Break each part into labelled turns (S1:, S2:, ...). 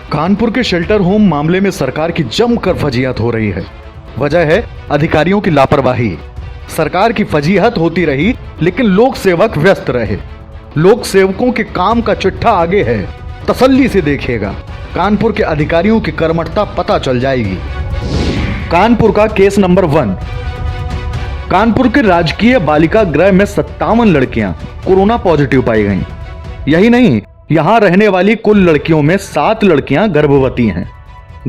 S1: कानपुर के shelter home मामले में सरकार की जमकर फजीहत हो रही है। वजह है अधिकारियों की लापरवाही। सरकार की फजीहत होती रही लेकिन लोक सेवक व्यस्त रहे। लोक सेवकों के काम का चिट्ठा आगे है, तसल्ली से देखिएगा। कानपुर के अधिकारियों की कर्मठता पता चल जाएगी। कानपुर का केस नंबर 1। कानपुर के राजकीय बालिका गृह में 57 लड़कियां कोरोना पॉजिटिव पाई गईं। यही नहीं, यहां रहने वाली कुल लड़कियों में 7 लड़कियां गर्भवती हैं।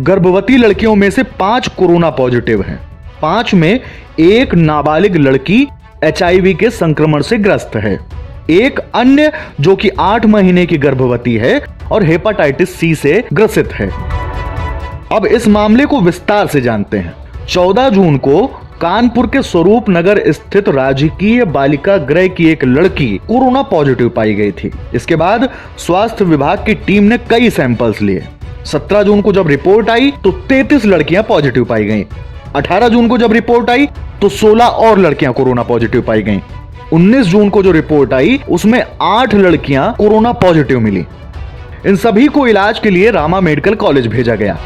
S1: गर्भवती लड़कियों में से 5 कोरोना पॉजिटिव हैं। 5 में एक नाबालिग लड़की HIV के संक्रमण से ग्रस्त है। एक अन्य जो कि 8 महीने की गर्भवती है और हेपेटाइटिस C से ग्रसित है। अब इस मामले को विस्तार से जानते हैं। 14 जून को कानपुर के स्वरूप नगर स्थित राजकीय बालिका गृह की एक लड़की कोरोना पॉजिटिव पाई गई थी। इसके बाद स्वास्थ्य विभाग की टीम ने कई सैंपल्स लिए। 17 जून को जब रिपोर्ट आई तो 33 लड़कियां पॉजिटिव पाई गईं। 18 जून को जब रिपोर्ट आई तो 16 और लड़कियां कोरोना पॉजिटिव पाई गईं। 19 जून को जो रिपोर्ट आई उसमें 8 लड़कियां कोरोना पॉजिटिव मिली। इन सभी को इलाज के लिए रामा मेडिकल कॉलेज भेजा गया।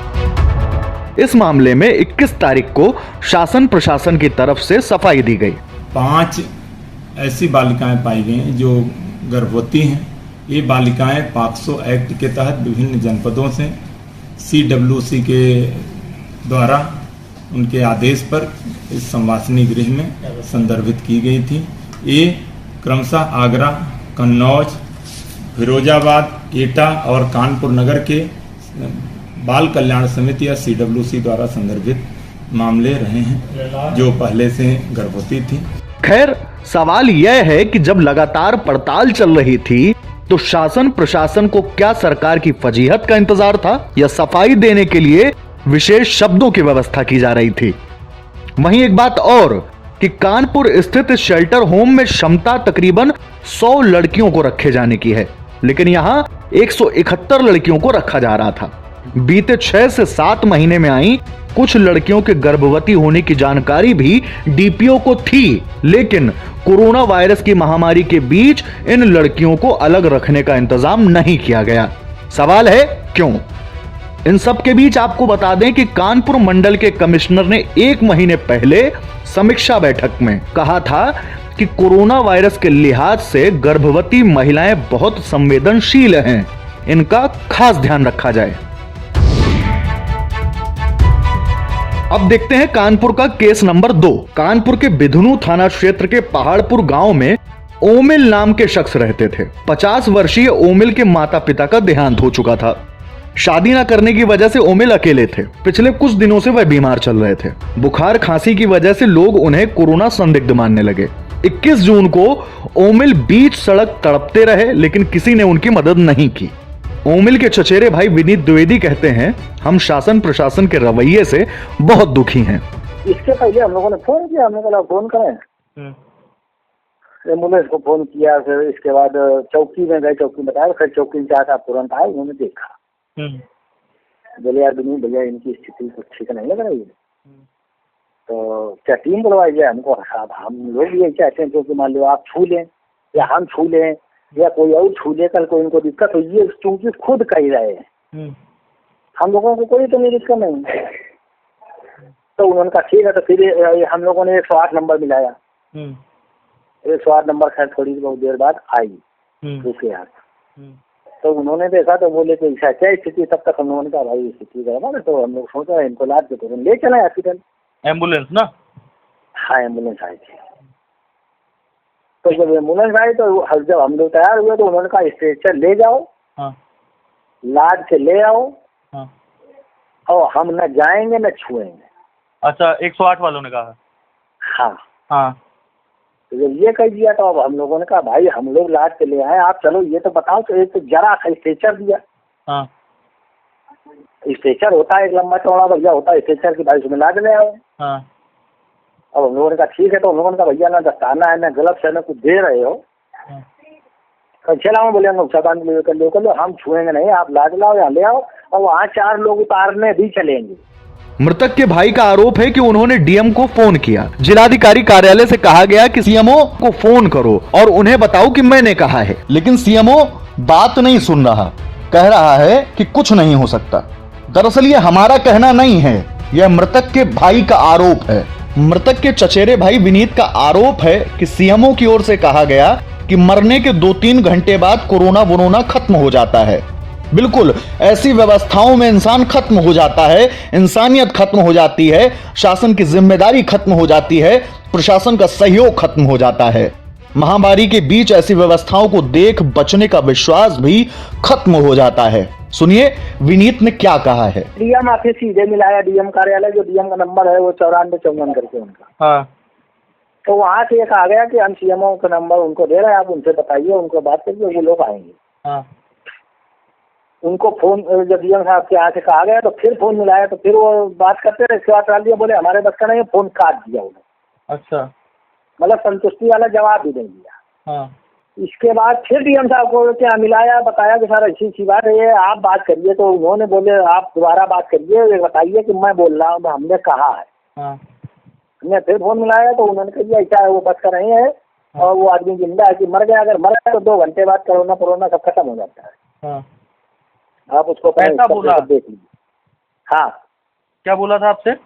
S1: इस मामले में 21 तारीख को शासन प्रशासन की तरफ से सफाई दी गई।
S2: 5 ऐसी बालिकाएं पाई गई जो गर्भवती हैं। ये बालिकाएं पॉक्सो एक्ट के तहत विभिन्न जनपदों से CWC के द्वारा उनके आदेश पर इस संवासनी गृह में संदर्भित की गई थी। ये क्रमशः आगरा, कन्नौज, फिरोजाबाद, एटा और कानपुर नगर के बाल कल्याण समिति या CWC द्वारा संदर्भित मामले रहे हैं जो पहले से गर्भवती थी।
S1: खैर, सवाल यह है कि जब लगातार पड़ताल चल रही थी तो शासन प्रशासन को क्या सरकार की फजीहत का इंतजार था या सफाई देने के लिए विशेष शब्दों की व्यवस्था की जा रही थी। वहीं एक बात और कि कानपुर स्थित शेल्टर होम में क्षमता तकरीबन 100 लड़कियों को रखे जाने की है, लेकिन यहां 171 लड़कियों को रखा जा रहा था। बीते 6 से 7 महीने में आई कुछ लड़कियों के गर्भवती होने की जानकारी भी DPO को थी, लेकिन कोरोना वायरस की महामारी के बीच इन लड़कियों को अलग रखने का इंतजाम नहीं किया गया। सवाल है क्यों? इन सब के बीच आपको बता दें कि कानपुर मंडल के कमिश्नर ने 1 महीने पहले समीक्षा बैठक में कहा था कि कोरोना वायरस के लिहाज से गर्भवती महिलाएं बहुत संवेदनशील हैं, इनका खास ध्यान रखा जाए। अब देखते हैं कानपुर का केस नंबर 2। कानपुर के बिधुनु थाना क्षेत्र के पहाड़पुर गांव में ओमिल नाम के शख्स रहते थे। 50 वर्षीय ओमिल के माता पिता का देहांत हो चुका था। शादी न करने की वजह से ओमिल अकेले थे। पिछले कुछ दिनों से वह बीमार चल रहे थे। बुखार खांसी की वजह से लोग उन्हें कोरोना संदिग्ध मानने लगे। 21 जून को ओमिल बीच सड़क तड़पते रहे लेकिन किसी ने उनकी मदद नहीं की। ओमिल के चचेरे भाई विनीत द्विवेदी कहते हैं, हम शासन प्रशासन के रवैये से बहुत दुखी हैं।
S3: इसके पहले हम लोगों ने फोन किया, हमने कहा फोन करें, एम्बुलेंस को फोन किया। फिर इसके बाद चौकी में गए, चौकी बताया, फिर चौकी इंचार्ज आप तुरंत आए, उन्होंने देखा, बोले यार विनीत भैया इनकी स्थिति तो ठीक नहीं लग रही है, तो क्या टीम बुलवाई जाए? हमको साहब हम लोग ये चाहते हैं क्योंकि मान लो आप छू लें या हम छू लें या कोई और छू ले, कल कोई इनको दिक्कत हो, ये चूंकि खुद कह रहे हैं, हम लोगों को कोई तो नहीं दिक्कत नहीं। तो उन्होंने कहा ठीक है। तो फिर हम लोगों ने 108 नंबर मिलाया। 108 नंबर खैर थोड़ी बहुत देर बाद आई दूसरे हाथ। तो उन्होंने देखा तो बोले कि ऐसा क्या स्थिति, तब तक हम लोगों ने कहा भाई स्थिति गड़बड़ है। तो हम लोग सोच रहे हैं इनको लाद के तो ले चला हॉस्पिटल।
S4: एम्बुलेंस ना?
S3: हाँ, एम्बुलेंस आई थी। तो जब एम्बुलेंस आई तो जब हम लोग तैयार हुए तो उन्होंने कहा स्ट्रेचर ले जाओ, लाद के ले आओ, और हम न जाएंगे न छुएंगे।
S4: अच्छा, 108 वालों ने कहा?
S3: हाँ। तो जब ये कह दिया तो अब हम लोगों ने कहा भाई हम लोग लाद के ले आए, आप चलो ये तो बताओ। तो एक तो जरा सा स्ट्रेचर दिया। स्ट्रेचर होता है एक लंबा चौड़ा भैया होता है स्ट्रेचर की, भाई उसमें लाद ले आओ। अब हम लोगों ने कहा ठीक है। तो हम लोगों ने कहा भैया ना दस्ताना है, ना गलत है, ना कुछ दे रहे हो, चला बोले कर लो, हम छुएंगे नहीं, आप लाद लाओ या ले आओ, और वहाँ 4 लोग उतारने भी चलेंगे।
S1: मृतक के भाई का आरोप है कि उन्होंने DM को फोन किया। जिलाधिकारी कार्यालय से कहा गया कि CMO को फोन करो और उन्हें बताओ कि मैंने कहा है, लेकिन CMO बात नहीं सुन रहा। कह रहा है कि कुछ नहीं हो सकता। दरअसल ये हमारा कहना नहीं है, यह मृतक के भाई का आरोप है। मृतक के चचेरे भाई विनीत का आरोप है कि सीएमओ की ओर से कहा गया कि मरने के 2-3 घंटे बाद कोरोना वोरोना खत्म हो जाता है। बिल्कुल ऐसी व्यवस्थाओं में इंसान खत्म हो जाता है, इंसानियत खत्म हो जाती है, शासन की जिम्मेदारी खत्म हो जाती है, प्रशासन का सहयोग खत्म हो जाता है। महामारी के बीच ऐसी व्यवस्थाओं को देख बचने का विश्वास भी खत्म हो जाता है। सुनिए विनीत ने क्या कहा है।
S3: डीएम ऑफिस सीधे मिलाया, डीएम कार्यालय, जो डीएम का नंबर है वो 9454 करके उनका।
S4: हाँ।
S3: तो वहाँ से एक आ गया कि हम सीएमओ का नंबर उनको दे रहे हैं, आप उनसे बताइए, उनको बात करिए, वो लोग आएंगे।
S4: हाँ।
S3: उनको फोन जब डीएम साहब के यहाँ से कहा गया तो फिर फोन मिलाया, तो फिर वो बात करते रहे, इसके बाद डाल दिया, बोले हमारे बस का नहीं, फोन काट दिया उन्होंने।
S4: अच्छा।
S3: मतलब संतुष्टि वाला जवाब भी नहीं दिया।
S4: हाँ।
S3: इसके बाद फिर डीएम साहब को क्या मिलाया, बताया कि सर ऐसी सी बात है, ये आप बात करिए। तो उन्होंने बोले आप दोबारा बात करिए, बताइए कि मैं बोल रहा हूँ, हमने कहा है।
S4: हाँ।
S3: हमने फिर फोन मिलाया तो उन्होंने कहा ऐसा है, वो बस का नहीं है और वो आदमी जिंदा है कि मर गया। अगर मर गया तो 2 घंटे बाद कोरोना सब खत्म हो जाता है।
S4: हाँ।
S3: आप उसको
S4: ऐसा बोला?
S3: देख लीजिए। हाँ,
S4: क्या बोला था आपसे?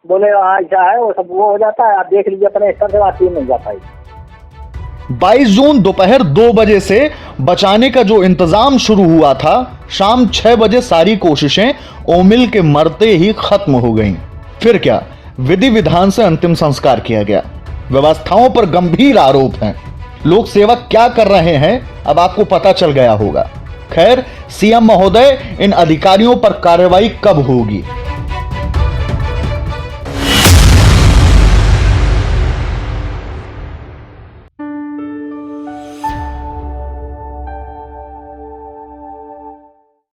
S3: बोले हाँ ऐसा है, वो सब वो हो जाता है, आप देख लीजिए अपने स्तर से, बात नहीं जा पाई।
S1: 22 जून दोपहर 2 बजे से बचाने का जो इंतजाम शुरू हुआ था, शाम 6 बजे सारी कोशिशें ओमिल के मरते ही खत्म हो गईं। फिर क्या, विधि विधान से अंतिम संस्कार किया गया। व्यवस्थाओं पर गंभीर आरोप हैं। लोक सेवक क्या कर रहे हैं अब आपको पता चल गया होगा। खैर, सीएम महोदय, इन अधिकारियों पर कार्रवाई कब होगी?